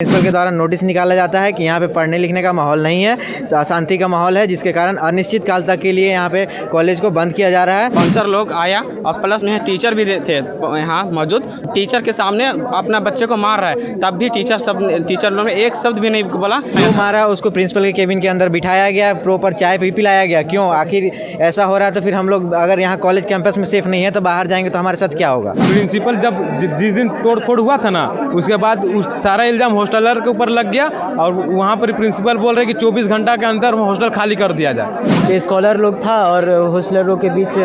Principal के द्वारा notice निकाला जाता है कि यहाँ पे पढ़ने लिखने का माहौल नहीं है, अशांति का माहौल है, जिसके कारण अनिश्चित काल तक के लिए यहाँ पे कॉलेज को बंद किया जा रहा है। स्पॉन्सर लोग आया और प्लस में टीचर भी थे यहाँ मौजूद। टीचर के सामने अपना बच्चे को मार रहा है, तब भी टीचर लोगों ने एक शब्द भी नहीं बोला। जो मारा उसको प्रिंसिपल के केबिन के अंदर बिठाया गया, प्रॉपर चाय भी पिलाया गया। क्यों आखिर ऐसा हो रहा है? तो फिर हम लोग अगर यहाँ कॉलेज कैंपस में सेफ नहीं है तो बाहर जाएंगे तो हमारे साथ क्या होगा? प्रिंसिपल जब जिस दिन तोड़ फोड़ हुआ था ना, उसके बाद सारा इल्ज़ाम हॉस्टलर के ऊपर लग गया और वहाँ पर प्रिंसिपल बोल रहे कि 24 घंटा के अंदर हॉस्टल खाली कर दिया जाए। स्कॉलर लोग था और हॉस्टलरों के बीच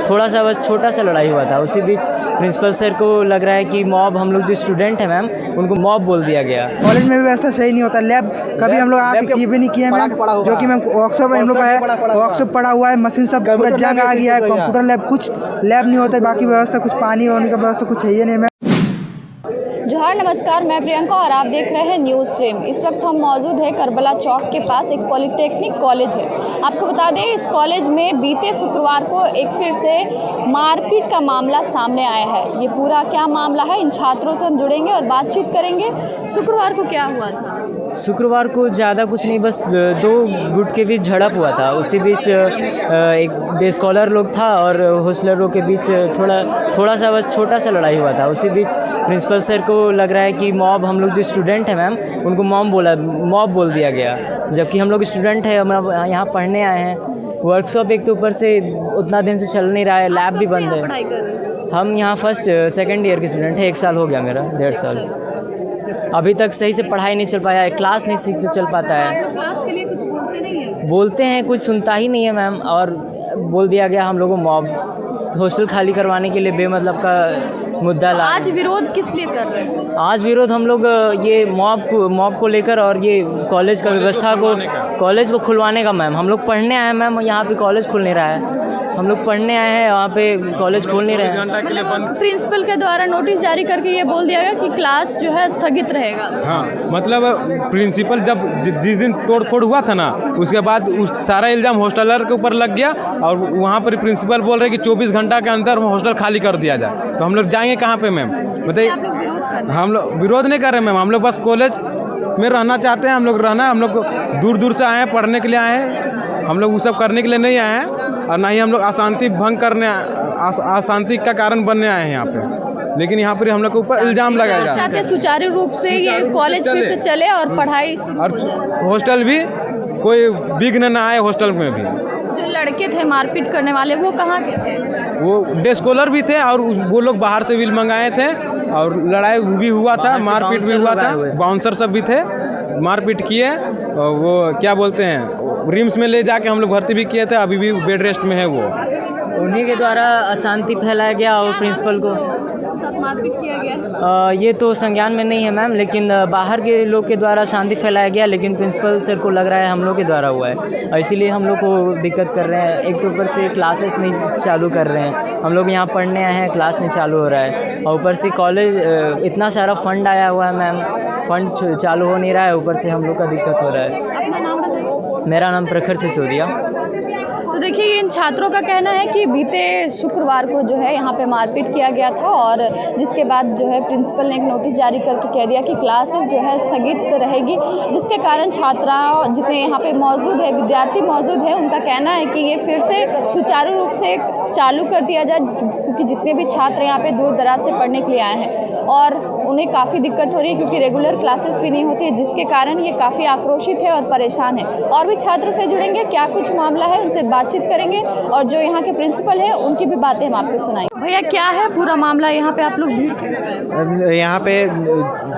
थोड़ा सा बस छोटा सा लड़ाई हुआ था। उसी बीच प्रिंसिपल सर को लग रहा है कि मॉब, हम लोग जो स्टूडेंट हैं मैम, उनको मॉब बोल दिया गया। कॉलेज में भी व्यवस्था सही नहीं होता। लैब कभी हम लोग आके ये भी नहीं किए मैम, जो कि मैम वर्कशॉप हम लोग का है, वर्कशॉप पड़ा हुआ है, मशीन सब पूरा जंग आ गया है, कंप्यूटर लैब कुछ लैब नहीं होता है, बाकी व्यवस्था कुछ पानी वानी का व्यवस्था कुछ है ही नहीं मैम। जोहार, नमस्कार, मैं प्रियंका और आप देख रहे हैं न्यूज़ फ्रेम। इस वक्त हम मौजूद हैं करबला चौक के पास, एक पॉलिटेक्निक कॉलेज है। आपको बता दें, इस कॉलेज में बीते शुक्रवार को एक फिर से मारपीट का मामला सामने आया है। ये पूरा क्या मामला है, इन छात्रों से हम जुड़ेंगे और बातचीत करेंगे। शुक्रवार को क्या हुआ था? शुक्रवार को ज़्यादा कुछ नहीं, बस दो गुट के बीच झड़प हुआ था। उसी बीच एक स्कॉलर लोग था और हॉस्टलरों के बीच थोड़ा सा बस छोटा सा लड़ाई हुआ था। उसी बीच प्रिंसिपल सर को लग रहा है कि मॉब, हम लोग जो स्टूडेंट हैं मैम, उनको मॉब बोल दिया गया, जबकि हम लोग स्टूडेंट हैं, हम यहाँ पढ़ने आए हैं। वर्कशॉप एक तो ऊपर से उतना दिन से चल नहीं रहा है, लैब भी बंद है। हम यहाँ फर्स्ट सेकेंड ईयर के स्टूडेंट हैं, 1 साल हो गया मेरा, 1.5 साल। अभी तक सही से पढ़ाई नहीं चल पाया है, क्लास नहीं ठीक से चल पाता है। क्लास के लिए कुछ बोलते नहीं है? बोलते हैं, कुछ सुनता ही नहीं है मैम। और बोल दिया गया हम लोगों को मॉब, हॉस्टल खाली करवाने के लिए बेमतलब का मुद्दा ला। आज विरोध किस लिए कर रहे हैं? आज विरोध हम लोग ये मॉब को लेकर और ये कॉलेज का व्यवस्था को, कॉलेज को खुलवाने का मैम। हम लोग पढ़ने आए हैं मैम, यहाँ पे कॉलेज खुल नहीं रहा है। हम लोग पढ़ने आए हैं, वहाँ पे कॉलेज खोल नहीं रहे हैं। मतलब प्रिंसिपल के द्वारा नोटिस जारी करके ये बोल दिया गया कि क्लास जो है स्थगित रहेगा। हाँ, मतलब प्रिंसिपल जब जिस दिन तोड़ फोड़ हुआ था ना, उसके बाद सारा इल्ज़ाम हॉस्टलर के ऊपर लग गया और वहाँ पर प्रिंसिपल बोल रहे कि 24 घंटा के अंदर हॉस्टल खाली कर दिया जाए। तो हम लोग जाएंगे कहाँ पे मैम, बताइए? हम लोग विरोध नहीं कर रहे मैम, हम लोग बस कॉलेज में रहना चाहते हैं। हम लोग रहना, हम लोग दूर दूर से आए हैं, पढ़ने के लिए आए हैं। हम लोग वो सब करने के लिए नहीं आए हैं और ना ही हम लोग अशांति भंग करने, अशांति का कारण बनने आए हैं यहाँ पे। लेकिन यहाँ पर हम लोग के ऊपर इल्ज़ाम लगाया जा रहा है। सुचारू रूप से ये कॉलेज फिर से चले और पढ़ाई शुरू हो जाए, हॉस्टल भी कोई विघ्न ना आए। हॉस्टल में भी जो लड़के थे मारपीट करने वाले, वो कहाँ के थे? वो डे स्कॉलर भी थे और वो लोग बाहर से बिल मंगाए थे और लड़ाई भी हुआ था, मारपीट भी हुआ था। बाउंसर सब भी थे, मारपीट किए। और वो क्या बोलते हैं, रिम्स में ले जाके हम लोग भर्ती भी किए थे, अभी भी बेड रेस्ट में है वो। उन्हीं के द्वारा अशांति फैलाया गया और प्रिंसिपल को मारपीट किया गया। ये तो संज्ञान में नहीं है मैम, लेकिन बाहर के लोग के द्वारा शांति फैलाया गया, लेकिन प्रिंसिपल सर को लग रहा है हम लोग के द्वारा हुआ है और इसीलिए हम लोग को दिक्कत कर रहे हैं। एक तो ऊपर से क्लासेस नहीं चालू कर रहे हैं, हम लोग यहाँ पढ़ने आए हैं, क्लास नहीं चालू हो रहा है। और ऊपर से कॉलेज इतना सारा फंड आया हुआ है मैम, फंड चालू हो नहीं रहा है, ऊपर से हम लोग का दिक्कत हो रहा है। अपना नाम बताइए। मेरा नाम प्रखर सिसोदिया। तो देखिए, इन छात्रों का कहना है कि बीते शुक्रवार को जो है यहाँ पे मारपीट किया गया था और जिसके बाद जो है प्रिंसिपल ने एक नोटिस जारी करके कह दिया कि क्लासेस जो है स्थगित रहेगी, जिसके कारण छात्रा जितने यहाँ पे मौजूद है, विद्यार्थी मौजूद है, उनका कहना है कि ये फिर से सुचारू रूप से चालू कर दिया जाए, क्योंकि जितने भी छात्र यहाँ पे दूर दराज से पढ़ने के लिए आए हैं और उन्हें काफ़ी दिक्कत हो रही है, क्योंकि रेगुलर क्लासेस भी नहीं होती है, जिसके कारण ये काफ़ी आक्रोशित है और परेशान है। और भी छात्र से जुड़ेंगे, क्या कुछ मामला है उनसे बातचीत करेंगे और जो यहाँ के प्रिंसिपल है उनकी भी बातें हम आपको सुनाएंगे। भैया, क्या है पूरा मामला? यहाँ पे आप लोग भीड़, यहाँ पे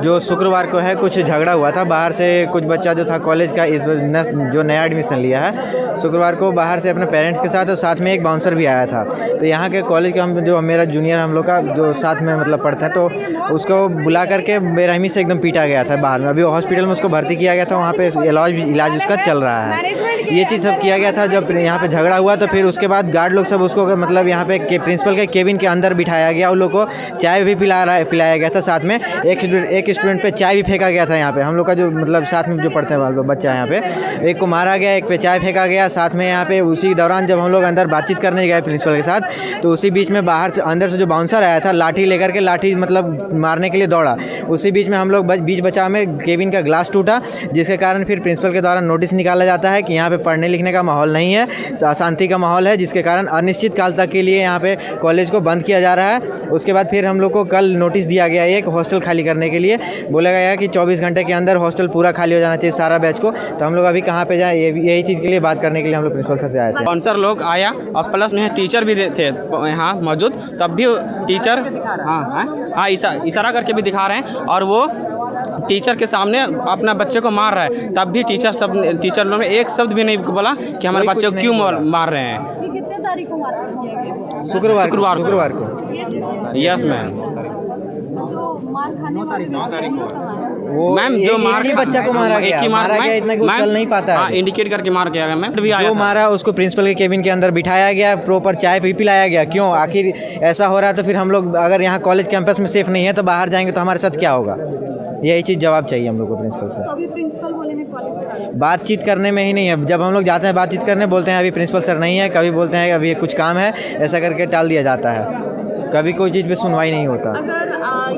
जो शुक्रवार को है कुछ झगड़ा हुआ था। बाहर से कुछ बच्चा जो था कॉलेज का, इस जो नया एडमिशन लिया है, शुक्रवार को बाहर से अपने पेरेंट्स के साथ और साथ में एक बाउंसर भी आया था। तो यहाँ के कॉलेज के हम जो मेरा जूनियर हम लोग का जो साथ में मतलब पढ़ते हैं, तो उसको बुला करके बेरहमी से एकदम पीटा गया था बाहर में। अभी हॉस्पिटल में उसको भर्ती किया गया था, वहाँ पे इलाज उसका चल रहा है। ये चीज़ सब किया गया था। जब यहाँ पे झगड़ा हुआ तो फिर उसके बाद गार्ड लोग सब उसको मतलब यहाँ पे प्रिंसिपल के केबिन के अंदर बिठाया गया। उन लोग को चाय भी पिलाया गया था। साथ में एक स्टूडेंट पे चाय भी फेंका गया था। यहाँ पे हम लोग का जो मतलब साथ में जो पढ़ते हैं बच्चा है, यहाँ पे एक को मारा गया, एक पे चाय फेंका गया। साथ में यहाँ पे उसी दौरान जब हम लोग अंदर बातचीत करने गए प्रिंसिपल के साथ, तो उसी बीच में बाहर से अंदर से जो बाउंसर आया था लाठी लेकर के, लाठी मतलब मारने के लिए दौड़ा। उसी बीच में हम लोग बीच बचाव में केबिन का ग्लास टूटा, जिसके कारण फिर प्रिंसिपल के द्वारा नोटिस निकाला जाता है कि यहाँ पे पढ़ने लिखने का माहौल नहीं है, अशांति का माहौल है, जिसके कारण अनिश्चित काल तक के लिए यहाँ पे कॉलेज को बंद किया जा रहा है। उसके बाद फिर हम लोग को कल नोटिस दिया गया है एक हॉस्टल खाली करने के लिए। बोला गया है कि 24 घंटे के अंदर हॉस्टल पूरा खाली हो जाना चाहिए सारा बैच को। तो हम लोग अभी कहाँ पे जाएँ, यही चीज़ के लिए बात करने के लिए हम लोग प्रिंसिपल सर से आए थे। स्पॉन्सर लोग आया और प्लस में टीचर भी थे यहाँ मौजूद, तब भी टीचर हाँ इशारा करके भी दिखा रहे हैं और वो टीचर के सामने अपना बच्चे को मार रहा है, तब भी टीचर लोगों ने एक शब्द भी नहीं बोला कि हमारे बच्चे को क्यों मार रहे हैं। ये कितने तारीख को मारपीट किया गया? शुक्रवार को। Yes ma'am. जो मार खाने वाले 9 तारीख को वो मैम जो मार बच्चा को मारा गया, इतना कुछ चल नहीं पाता है। इंडिकेट करके मार किया गया मैम। जो मारा उसको प्रिंसिपल के केबिन के अंदर बिठाया गया, प्रॉपर चाय भी पिलाया गया। क्यों आखिर ऐसा हो रहा है? तो फिर हम लोग अगर यहाँ कॉलेज कैंपस में सेफ नहीं है तो बाहर जाएंगे तो हमारे साथ क्या होगा? यही चीज़ जवाब चाहिए हम लोग को प्रिंसिपल से। तो अभी प्रिंसिपल बोले हैं कॉलेज बातचीत करने में ही नहीं है। जब हम लोग जाते हैं बातचीत करने, बोलते हैं अभी प्रिंसिपल सर नहीं है, कभी बोलते हैं अभी कुछ काम है, ऐसा करके टाल दिया जाता है। कभी कोई चीज़ पे सुनवाई नहीं होता। अगर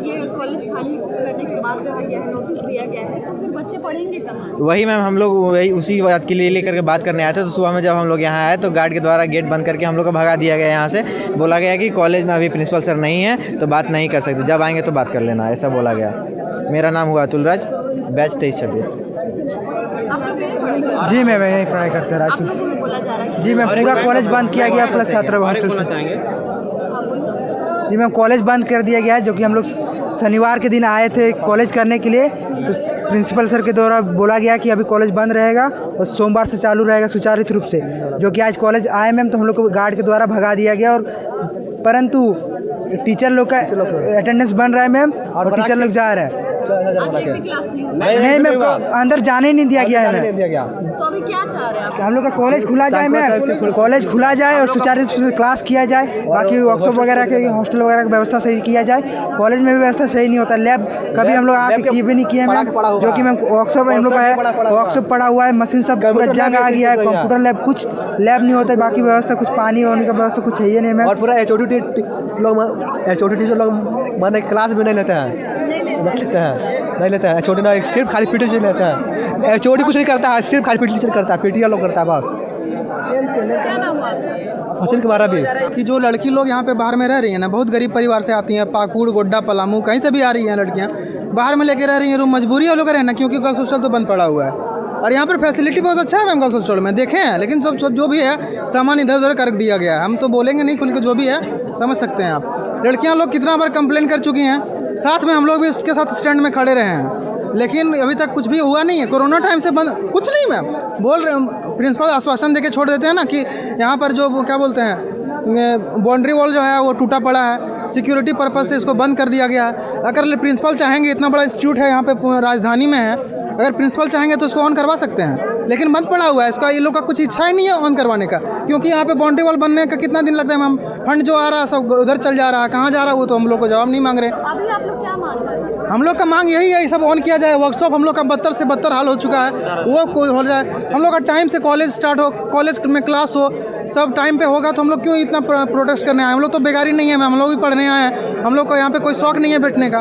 ये कॉलेज खाली करने के बाद कहा गया है, नोटिस दिया गया है, तो फिर बच्चे पढ़ेंगे कहाँ? वही मैम, हम लोग वही उसी बात के लिए लेकर के बात करने आए थे। तो सुबह में जब हम लोग यहाँ आए तो गार्ड के द्वारा गेट बंद करके हम लोग को भगा दिया गया यहाँ से। बोला गया कि कॉलेज में अभी प्रिंसिपल सर नहीं है तो बात नहीं कर सकते, जब आएंगे तो बात कर लेना, ऐसा बोला गया। मेरा नाम हुआ अतुल राज, बैच 23-26। जी मैं यही पढ़ाई करते हैं राजकीय। बोला जा रहा है जी मैं पूरा कॉलेज बंद किया गया, प्लस छात्र हॉस्टल से। जी मैम कॉलेज बंद कर दिया गया है, जो कि हम लोग शनिवार के दिन आए थे कॉलेज करने के लिए। तो प्रिंसिपल सर के द्वारा बोला गया कि अभी कॉलेज बंद रहेगा और सोमवार से चालू रहेगा सुचारू रूप से। जो कि आज कॉलेज आए मैम तो हम लोग को गार्ड के द्वारा भगा दिया गया, और परंतु टीचर लोग का अटेंडेंस बन रहा है मैम, और टीचर लोग जा रहे हैं। नहीं मैम, अंदर जाने नहीं दिया गया है मैम। तो अभी क्या चाह रहे हैं आप? हम लोग का कॉलेज खुला जाए मैम, कॉलेज खुला जाए और सुचारू रूप से क्लास किया जाए। बाकी वर्कशॉप वगैरह के हॉस्टल वगैरह की व्यवस्था सही किया जाए। कॉलेज में भी व्यवस्था सही नहीं होता। लैब कभी हम लोग आके किए भी नहीं किए मैम, जो कि मैम वर्कशॉप हम लोग का है, वर्कशॉप पड़ा हुआ है, मशीन सब पूरा जंग आ गया है, कंप्यूटर लैब कुछ लैब नहीं होता है। बाकी व्यवस्था कुछ पानी वानी का व्यवस्था कुछ है ही नहीं मैम। और पूरा HOD टीचर लोग माने क्लास भी नहीं लेते हैं, नहीं लेते हैं HOD ना, सिर्फ खाली PT टीचर लेते हैं। HOD कुछ नहीं करता है, सिर्फ खाली PT टीचर करता है, PT लोग करता है बस। क्या नाम हुआ? अचल कुमारा भी कि जो लड़की लोग यहाँ पे बाहर में रह रही हैं ना, बहुत गरीब परिवार से आती हैं, पाकुड़, गोड्डा, पलामू, कहीं से भी आ रही हैं लड़कियाँ, बाहर में लेके रह रही हैं। रूम मजबूरी है लोग रहना, क्योंकि गर्ल्स हॉस्टल तो बंद पड़ा हुआ है। और यहाँ पर फैसिलिटी बहुत अच्छा है मैम गर्ल्स हॉस्टल में, देखे हैं। लेकिन सब जो भी है सामान इधर उधर कर दिया गया है। हम तो बोलेंगे नहीं, खुल के जो भी है समझ सकते हैं आप। लड़कियाँ लोग कितना बार कंप्लेन कर चुकी हैं, साथ में हम लोग भी उसके साथ स्टैंड में खड़े रहे हैं, लेकिन अभी तक कुछ भी हुआ नहीं है। कोरोना टाइम से बंद कुछ नहीं मैम, बोल रहे प्रिंसिपल आश्वासन देके छोड़ देते हैं ना कि यहाँ पर जो क्या बोलते हैं बाउंड्री वॉल जो है वो टूटा पड़ा है, सिक्योरिटी पर्पज़ से इसको बंद कर दिया गया है। अगर प्रिंसिपल चाहेंगे, इतना बड़ा इंस्टीट्यूट है यहाँ पे राजधानी में है, अगर प्रिंसिपल चाहेंगे तो इसको ऑन करवा सकते हैं, लेकिन बंद पड़ा हुआ है। इसका ये लोग का कुछ इच्छा ही नहीं है ऑन करवाने का, क्योंकि यहाँ पे बाउंड्री वॉल बनने का कितना दिन लगता है मैम। फंड जो आ रहा है सब उधर चल जा रहा है, कहाँ जा रहा है वो तो हम लोग को जवाब नहीं मांग रहे। अभी आप लोग क्या मांग रहे हैं? हम लोग का मांग यही है, ये सब ऑन किया जाए। वर्कशॉप हम लोग का 72 से 72 हाल हो चुका है, वो कोई हो जाए। हम लोग का टाइम से कॉलेज स्टार्ट हो, कॉलेज में क्लास हो, सब टाइम पे होगा, तो हम लोग क्यों इतना प्रोटेस्ट करने आए? हम लोग तो बेकारी नहीं है मैम, हम लोग भी पढ़ने आए हैं। हम लोग को यहाँ पे कोई शौक नहीं है बैठने का।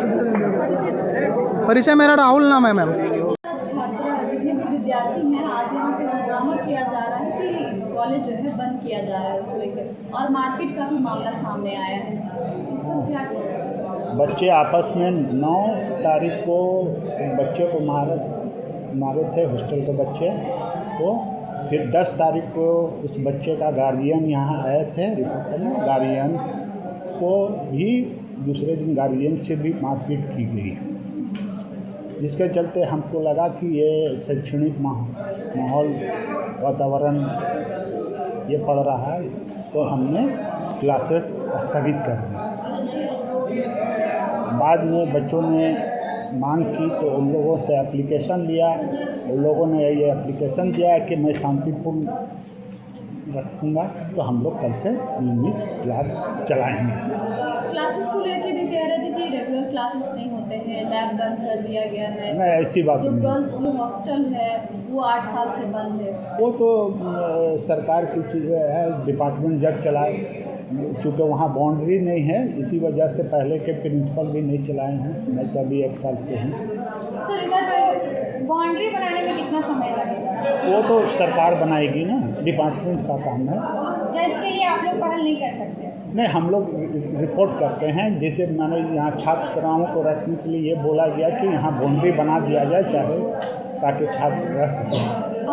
परिचय मेरा राहुल नाम है मैम। जितने भी विद्यार्थी हैं, आज यहाँ पे हंगामा किया जा रहा है कि कॉलेज जो है बंद किया जा रहा है उसको लेकर, और मारपीट का भी मामला सामने आया है। इसको क्या करें? बच्चे आपस में 9 तारीख को बच्चे को मारे थे, हॉस्टल के बच्चे को। फिर 10 तारीख को उस बच्चे का गार्जियन यहाँ आए थे रिपोर्ट करने। गार्जियन को भी दूसरे दिन गार्जियन से भी मारपीट की गई, जिसके चलते हमको लगा कि ये शैक्षणिक माहौल वातावरण ये पड़ रहा है, तो हमने क्लासेस स्थगित कर दी। बाद में बच्चों ने मांग की तो उन लोगों से एप्लीकेशन लिया। उन लोगों ने ये एप्लीकेशन दिया कि मैं शांतिपूर्ण रखूँगा, तो हम लोग कल से नियमित क्लास चलाएँगे। क्लासेस को लेकर भी कह रहे थे कि रेगुलर क्लासेस नहीं होते हैं, लैब बंद कर दिया गया है, नहीं ऐसी बात जो नहीं। गर्ल्स जो हॉस्टल है वो 8 साल से बंद है। वो तो सरकार की चीज़ें है, डिपार्टमेंट जब चलाए, चूँकि वहाँ बाउंड्री नहीं है इसी वजह से पहले के प्रिंसिपल भी नहीं चलाए हैं, मैं तो अभी 1 साल से हूँ। सर इधर बाउंड्री बनाने में कितना समय लगेगा? वो तो सरकार बनाएगी ना, डिपार्टमेंट का काम है। क्या इसके लिए आप लोग पहल नहीं कर सकते? नहीं, हम लोग रिपोर्ट करते हैं, जैसे मैंने यहाँ छात्राओं को रखने के लिए ये बोला गया कि यहाँ बाउंड्री बना दिया जाए चाहे, ताकि छात्र रह सकें।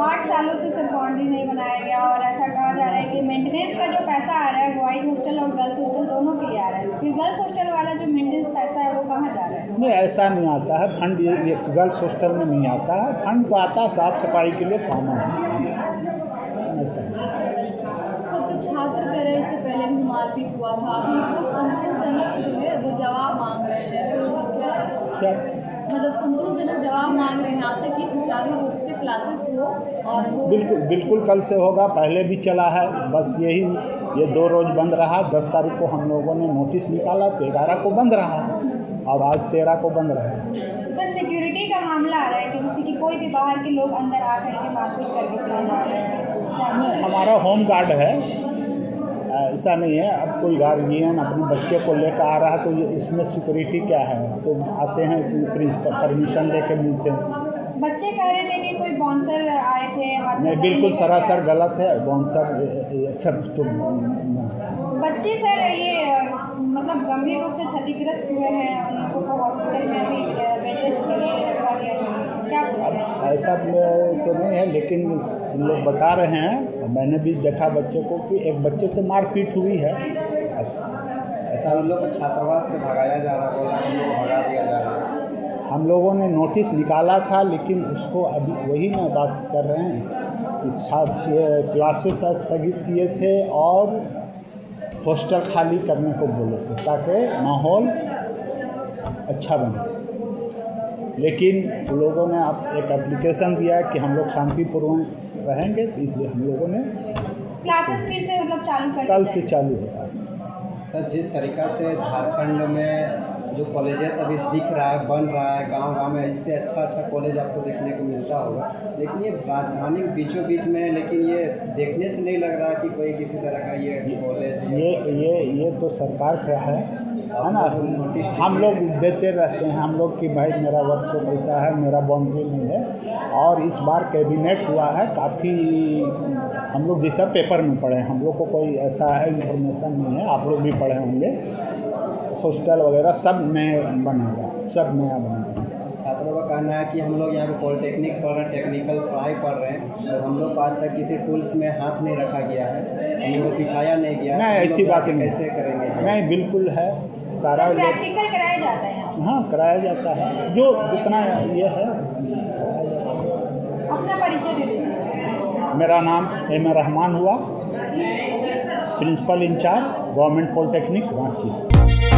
8 सालों से सिर्फ बाउंड्री नहीं बनाया गया और ऐसा कहा जा रहा है कि मेंटेनेंस का जो पैसा आ रहा है बॉयज़ हॉस्टल और गर्ल्स हॉस्टल दोनों के लिए आ रहा है, फिर गर्ल्स हॉस्टल वाला जो मेंटेनेंस पैसा है वो कहाँ जा रहा है? नहीं, ऐसा नहीं आता है फंड, ये गर्ल्स हॉस्टल में नहीं आता है फंड, तो आता है साफ़ सफाई के लिए कॉमन है, ऐसा है। तो छात्र कह रहे इससे पहले भी मारपीट हुआ था, अभी वो संतोषजनक जो है वो जवाब मांग रहे हैं, तो क्या मतलब संतोषजनक जवाब मांग रहे हैं आपसे कि सुचारू रूप से क्लासेस हो और वो बिल्कुल कल से होगा, पहले भी चला है, बस ये 2 रोज़ बंद रहा। 10 तारीख को हम लोगों ने नोटिस निकाला तो 11 को बंद रहा और आज 13 को बंद रहा। सर सिक्योरिटी का मामला आ रहा है कि जैसे कि कोई भी बाहर के लोग अंदर आ करके मारपीट करके चले जा रहे हैं। हमारा होम गार्ड है, ऐसा नहीं है। अब कोई गार्जियन अपने बच्चे को लेकर आ रहा है तो ये इसमें सिक्योरिटी क्या है, तो आते हैं प्रिंसिपल परमिशन लेके मिलते हैं। बच्चे कह रहे थे कि कोई बाउंसर आए थे, हाथ में नहीं, बिल्कुल सरासर गलत है, बाउंसर ये सब तो बच्चे सर ये मतलब गंभीर रूप से क्षतिग्रस्त हुए हैं, उन लोगों को हॉस्पिटल में अभी बेड रेस्ट के लिए रखा गया है, क्या बोल रहे हैं? ऐसा तो नहीं है, लेकिन लोग बता रहे हैं, मैंने भी देखा बच्चे को कि एक बच्चे से मारपीट हुई है। ऐसा हम लोग को छात्रावास से भगाया जा रहा, बोला हम लोग भगा दिया जा रहा है। हम लोगों ने नोटिस निकाला था, लेकिन उसको अभी वही ना बात कर रहे हैं कि छात्र क्लासेस स्थगित किए थे और हॉस्टल खाली करने को बोले थे ताकि माहौल अच्छा बने। लेकिन लोगों ने अब एक एप्लीकेशन दिया कि हम लोग शांतिपूर्वक रहेंगे, तो इसलिए हम लोगों ने क्लासेस फिर से मतलब चालू कर कल से चालू होगा। सर जिस तरीक़ा से झारखंड में जो कॉलेजेस अभी दिख रहा है, बन रहा है गांव-गांव में, इससे अच्छा कॉलेज आपको देखने को मिलता होगा, लेकिन ये राजधानी बीचों बीच में है, लेकिन ये देखने से नहीं लग रहा कि कोई किसी तरह का ये कॉलेज ये तो सरकार का है ना। हम लोग देते रहते हैं हम लोग कि भाई मेरा वर्क तो पैसा है, मेरा बाउंड्री नहीं है। और इस बार कैबिनेट हुआ है, काफ़ी हम लोग जैसा पेपर में पढ़े, हम लोग को कोई ऐसा है इन्फॉर्मेशन नहीं है, आप लोग भी पढ़े होंगे। हॉस्टल वगैरह सब नए बनेगा, सब नया बनेगा। छात्रों का कहना है कि हम लोग यहाँ पे पॉलिटेक्निक पढ़ रहे हैं, टेक्निकल पढ़ाई पढ़ रहे हैं, तो हम लोग को आज तक किसी टूल्स में हाथ नहीं रखा गया है, हम लोग को सिखाया नहीं गया। नहीं, ऐसी बात नहीं, कैसे करेंगे? नहीं, बिल्कुल है, सारा प्रैक्टिकल कराया जाता है यहाँ? हाँ, कराया जाता है, जो जितना ये है। अपना परिचय दे दीजिए। मेरा नाम एम रहमान हुआ, principal in charge government polytechnic Ranchi.